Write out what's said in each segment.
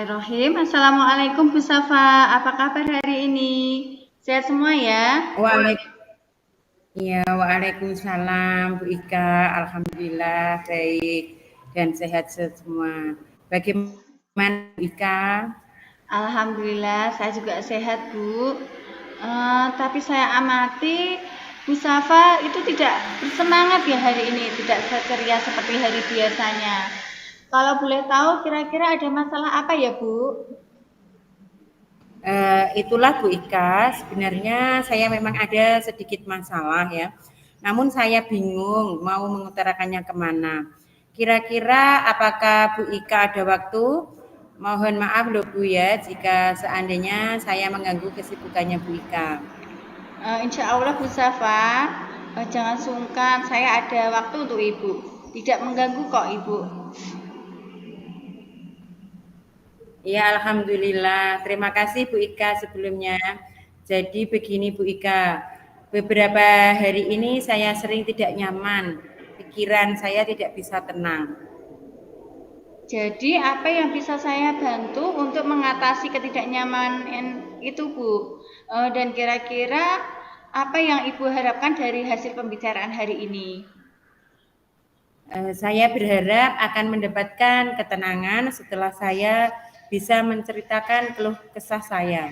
Bismillahirrahmanirrahim. Assalamualaikum Bu Safa. Apa kabar hari ini? Sehat semua ya? Waalaikumsalam Bu Ika, Alhamdulillah baik dan sehat semua. Bagaimana Bu Ika? Alhamdulillah, saya juga sehat Bu. Tapi saya amati Bu Safa itu tidak bersemangat ya hari ini, tidak ceria seperti hari biasanya. Kalau boleh tahu, kira-kira ada masalah apa ya Bu? Itulah Bu Ika, sebenarnya saya memang ada sedikit masalah ya. Namun saya bingung mau mengutarakannya kemana. Kira-kira apakah Bu Ika ada waktu? Mohon maaf loh Bu ya, jika seandainya saya mengganggu kesibukannya Bu Ika. Insya Allah Bu Safa, jangan sungkan, saya ada waktu untuk Ibu. Tidak mengganggu kok Ibu. Ya, alhamdulillah. Terima kasih Bu Ika sebelumnya. Jadi begini Bu Ika, beberapa hari ini saya sering tidak nyaman. Pikiran saya tidak bisa tenang. Jadi apa yang bisa saya bantu untuk mengatasi ketidaknyamanan itu Bu? Dan kira-kira apa yang Ibu harapkan dari hasil pembicaraan hari ini? Saya berharap akan mendapatkan ketenangan setelah saya bisa menceritakan keluh kesah saya.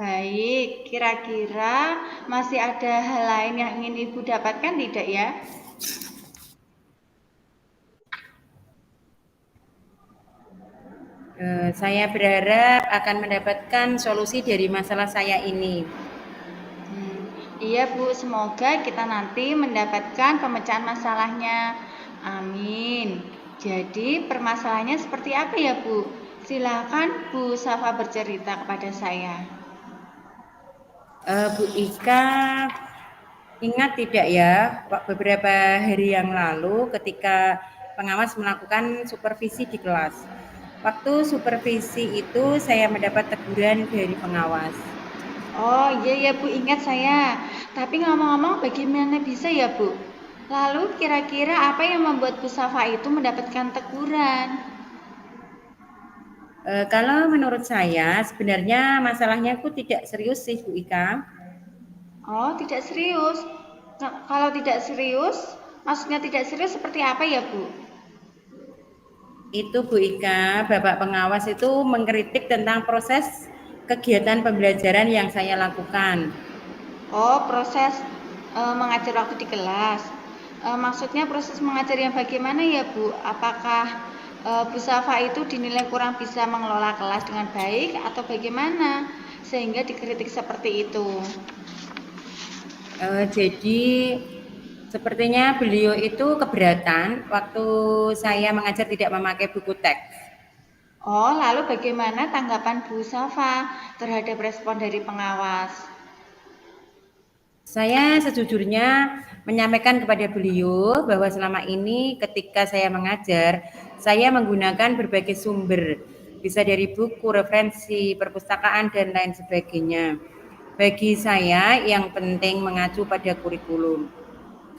Baik, kira-kira masih ada hal lain yang ingin Ibu dapatkan tidak ya? Saya berharap akan mendapatkan solusi dari masalah saya ini. Iya Bu, semoga kita nanti mendapatkan pemecahan masalahnya. Amin. Jadi permasalahannya seperti apa ya Bu? Silakan Bu Safa bercerita kepada saya. Bu Ika, ingat tidak ya, beberapa hari yang lalu ketika pengawas melakukan supervisi di kelas. Waktu supervisi itu saya mendapat teguran dari pengawas. Oh iya ya Bu, ingat saya. Tapi ngomong-ngomong bagaimana bisa ya Bu? Lalu kira-kira apa yang membuat Bu Safa itu mendapatkan teguran? Kalau menurut saya sebenarnya masalahnya itu tidak serius sih Bu Ika. Oh tidak serius. Kalau tidak serius, maksudnya tidak serius seperti apa ya Bu? Itu Bu Ika, Bapak pengawas itu mengkritik tentang proses kegiatan pembelajaran yang saya lakukan. Oh, proses mengajar waktu di kelas. Maksudnya proses mengajar yang bagaimana ya, Bu? Apakah Bu Safa itu dinilai kurang bisa mengelola kelas dengan baik atau bagaimana sehingga dikritik seperti itu? Jadi sepertinya beliau itu keberatan waktu saya mengajar tidak memakai buku teks. Oh, lalu bagaimana tanggapan Bu Safa terhadap respon dari pengawas? Saya sejujurnya menyampaikan kepada beliau bahwa selama ini ketika saya mengajar, saya menggunakan berbagai sumber, bisa dari buku, referensi, perpustakaan, dan lain sebagainya. Bagi saya yang penting mengacu pada kurikulum.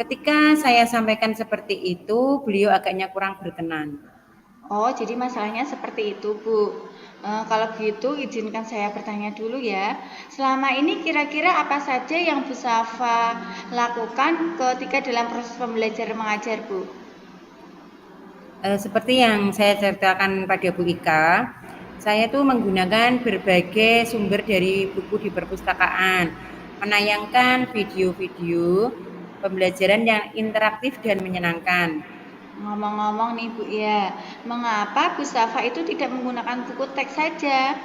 Ketika saya sampaikan seperti itu, beliau agaknya kurang berkenan. Oh, jadi masalahnya seperti itu, Bu. Kalau begitu, izinkan saya bertanya dulu ya. Selama ini kira-kira apa saja yang Bu Safa lakukan ketika dalam proses pembelajaran mengajar, Bu? Seperti yang saya ceritakan pada Bu Ika, saya tuh menggunakan berbagai sumber dari buku di perpustakaan, menayangkan video-video pembelajaran yang interaktif dan menyenangkan. Ngomong-ngomong nih, Bu ya, mengapa Bu Safa itu tidak menggunakan buku teks saja?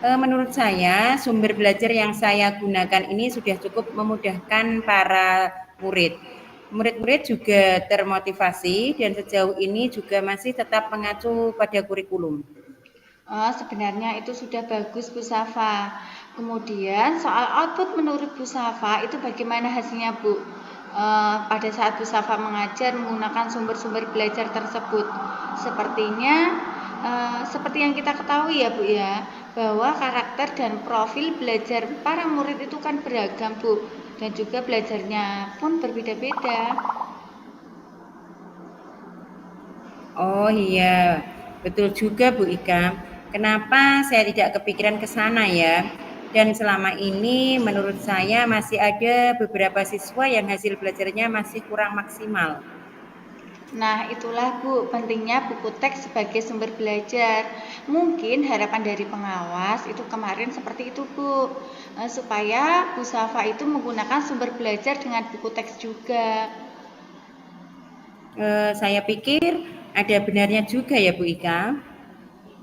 Menurut saya, sumber belajar yang saya gunakan ini sudah cukup memudahkan para murid. Murid-murid juga termotivasi dan sejauh ini juga masih tetap mengacu pada kurikulum. Oh, sebenarnya itu sudah bagus, Bu Safa. Kemudian soal output menurut Bu Safa itu bagaimana hasilnya, Bu? Pada saat Bu Safa mengajar menggunakan sumber-sumber belajar tersebut, sepertinya seperti yang kita ketahui ya, Bu ya, bahwa karakter dan profil belajar para murid itu kan beragam, Bu, dan juga belajarnya pun berbeda-beda. Oh iya, Betul juga Bu Ika. Kenapa saya tidak kepikiran ke sana ya? Dan selama ini menurut saya masih ada beberapa siswa yang hasil belajarnya masih kurang maksimal. Nah, itulah Bu, pentingnya buku teks sebagai sumber belajar. Mungkin harapan dari pengawas itu kemarin seperti itu Bu, supaya Bu Safa itu menggunakan sumber belajar dengan buku teks juga. Saya pikir ada benarnya juga ya Bu Ika.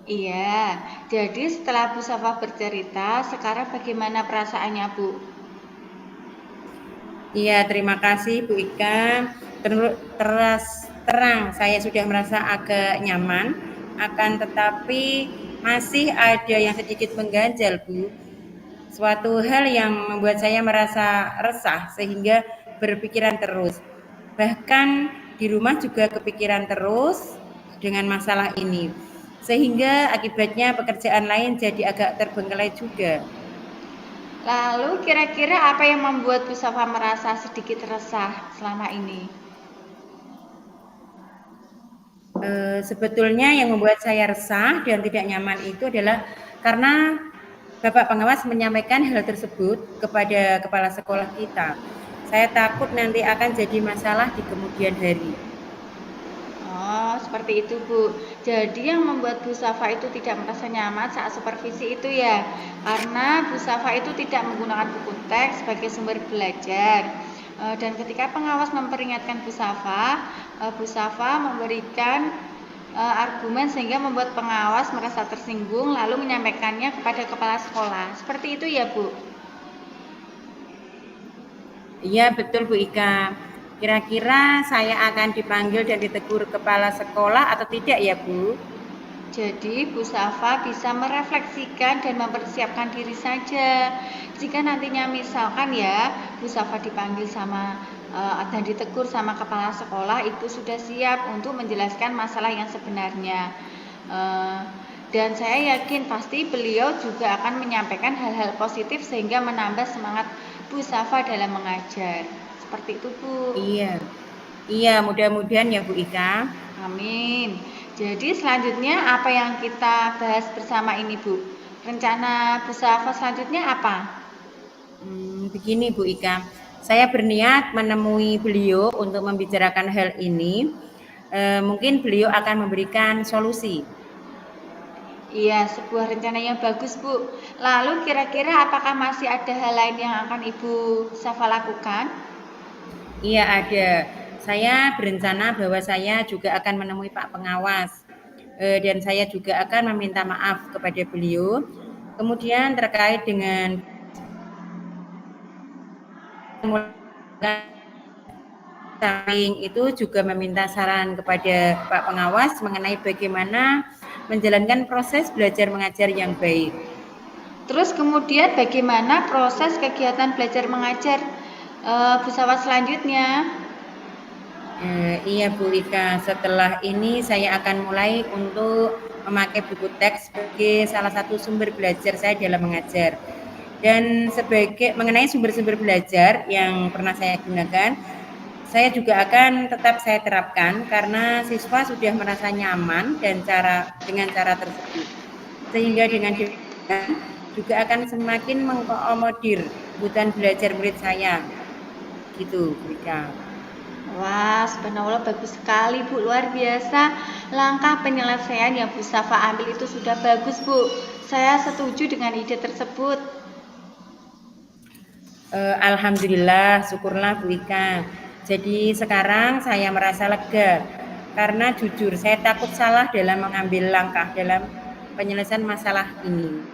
Iya, jadi setelah Bu Safa bercerita, sekarang bagaimana perasaannya Bu? Iya, terima kasih Bu Ika. Terus terang saya sudah merasa agak nyaman, akan tetapi masih ada yang sedikit mengganjal Bu. Suatu hal yang membuat saya merasa resah sehingga berpikiran terus. Bahkan di rumah juga kepikiran terus dengan masalah ini. Sehingga akibatnya pekerjaan lain jadi agak terbengkelai juga. Lalu kira-kira apa yang membuat Bu Safa merasa sedikit resah selama ini? Sebetulnya yang membuat saya resah dan tidak nyaman itu adalah karena Bapak pengawas menyampaikan hal tersebut kepada kepala sekolah kita. Saya takut nanti akan jadi masalah di kemudian hari. Oh, seperti itu, Bu. Jadi yang membuat Bu Safa itu tidak merasa nyaman saat supervisi itu ya, karena Bu Safa itu tidak menggunakan buku teks sebagai sumber belajar. Dan ketika pengawas memperingatkan Bu Safa memberikan argumen sehingga membuat pengawas merasa tersinggung lalu menyampaikannya kepada kepala sekolah. Seperti itu ya, Bu. Iya betul Bu Ika. Kira-kira saya akan dipanggil dan ditegur kepala sekolah atau tidak ya Bu? Jadi, Bu Safa bisa merefleksikan dan mempersiapkan diri saja. Jika nantinya misalkan ya, Bu Safa dipanggil dan ditegur sama kepala sekolah, itu sudah siap untuk menjelaskan masalah yang sebenarnya. Dan saya yakin pasti beliau juga akan menyampaikan hal-hal positif sehingga menambah semangat Bu Safa dalam mengajar. Seperti itu, Bu. Iya. Iya, mudah-mudahan ya Bu Ika. Amin. Jadi selanjutnya apa yang kita bahas bersama ini, Bu? Rencana Bu Safa selanjutnya apa? Begini Bu Ika, saya berniat menemui beliau untuk membicarakan hal ini. Mungkin beliau akan memberikan solusi. Iya, sebuah rencana yang bagus, Bu. Lalu kira-kira apakah masih ada hal lain yang akan Ibu Safa lakukan? Iya ada. Saya berencana bahwa saya juga akan menemui Pak Pengawas. Dan saya juga akan meminta maaf kepada beliau. Kemudian terkait dengan samping itu juga meminta saran kepada Pak Pengawas mengenai bagaimana menjalankan proses belajar mengajar yang baik. Terus kemudian bagaimana proses kegiatan belajar mengajar Bu Safa selanjutnya? Iya Bu Ika, setelah ini saya akan mulai untuk memakai buku teks sebagai salah satu sumber belajar saya dalam mengajar. Dan sebagai mengenai sumber-sumber belajar yang pernah saya gunakan, saya juga akan tetap saya terapkan karena siswa sudah merasa nyaman dan dengan cara tersebut. Sehingga dengan demikian juga akan semakin mengakomodir kebutuhan belajar murid saya. Gitu, Bu Ika. Wah, subhanallah bagus sekali, Bu. Luar biasa. Langkah penyelesaian yang Bu Safa ambil itu sudah bagus, Bu. Saya setuju dengan ide tersebut. Alhamdulillah, syukurlah Bu Ika. Jadi sekarang saya merasa lega karena jujur saya takut salah dalam mengambil langkah dalam penyelesaian masalah ini.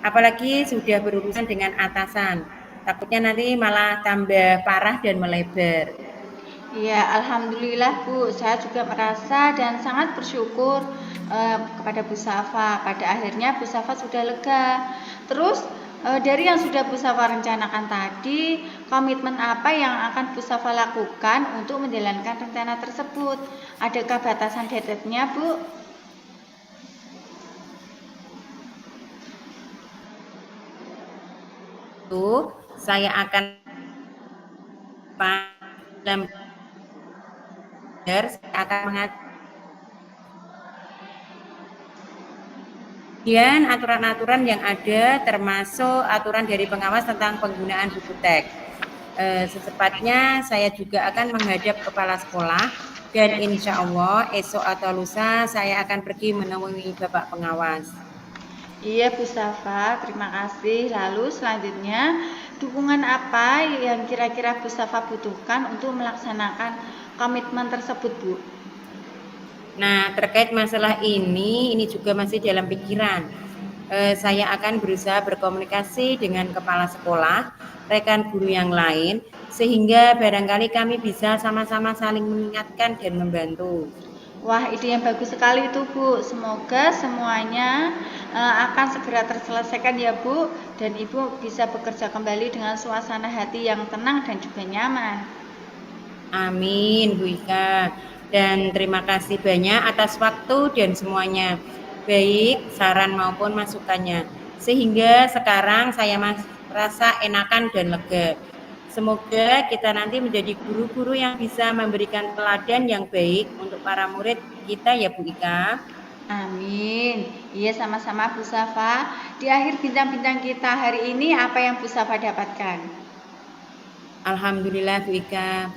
Apalagi sudah berurusan dengan atasan. Takutnya nanti malah tambah parah dan melebar. Ya, alhamdulillah Bu. Saya juga merasa dan sangat bersyukur kepada Bu Safa. Pada akhirnya Bu Safa sudah lega. Terus dari yang sudah Bu Safa rencanakan tadi, komitmen apa yang akan Bu Safa lakukan untuk menjalankan rencana tersebut? Adakah batasan deadline-nya, Bu? Itu saya akan dalam belajar, saya akan mengajar Kemudian aturan-aturan yang ada termasuk aturan dari pengawas tentang penggunaan buku teks. Secepatnya saya juga akan menghadap kepala sekolah dan insya Allah esok atau lusa saya akan pergi menemui Bapak pengawas. Iya Bu Safa, terima kasih. Lalu selanjutnya, dukungan apa yang kira-kira Bu Safa butuhkan untuk melaksanakan komitmen tersebut Bu? Nah, terkait masalah ini juga masih dalam pikiran. Saya akan berusaha berkomunikasi dengan kepala sekolah, rekan guru yang lain, sehingga barangkali kami bisa sama-sama saling mengingatkan dan membantu. Wah, ide yang bagus sekali itu Bu. Semoga semuanya akan segera terselesaikan ya Bu, dan Ibu bisa bekerja kembali dengan suasana hati yang tenang dan juga nyaman. Amin, Bu Ika. Dan terima kasih banyak atas waktu dan semuanya, baik saran maupun masukannya. Sehingga sekarang saya merasa enakan dan lega. Semoga kita nanti menjadi guru-guru yang bisa memberikan teladan yang baik untuk para murid kita ya Bu Ika. Amin. Iya sama-sama Bu Safa. Di akhir bincang-bincang kita hari ini apa yang Bu Safa dapatkan? Alhamdulillah Bu Ika,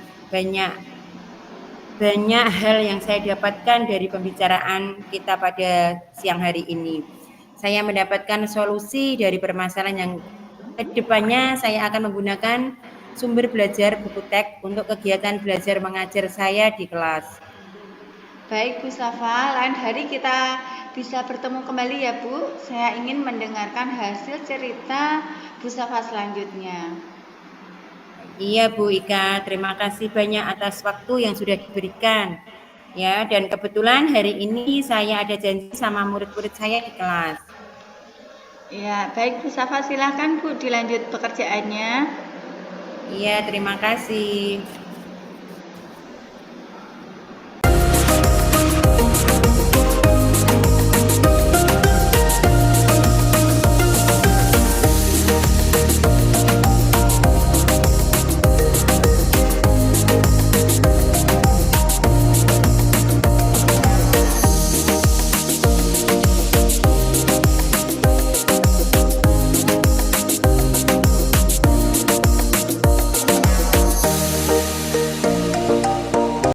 banyak hal yang saya dapatkan dari pembicaraan kita pada siang hari ini. Saya mendapatkan solusi dari permasalahan yang kedepannya saya akan menggunakan sumber belajar buku teks untuk kegiatan belajar mengajar saya di kelas. Baik Bu Safa, lain hari kita bisa bertemu kembali ya Bu. Saya ingin mendengarkan hasil cerita Bu Safa selanjutnya. Iya Bu Ika, terima kasih banyak atas waktu yang sudah diberikan. Ya, dan kebetulan hari ini saya ada janji sama murid-murid saya di kelas. Ya, baik Bu Safa, silakan Bu dilanjut pekerjaannya. Iya, terima kasih.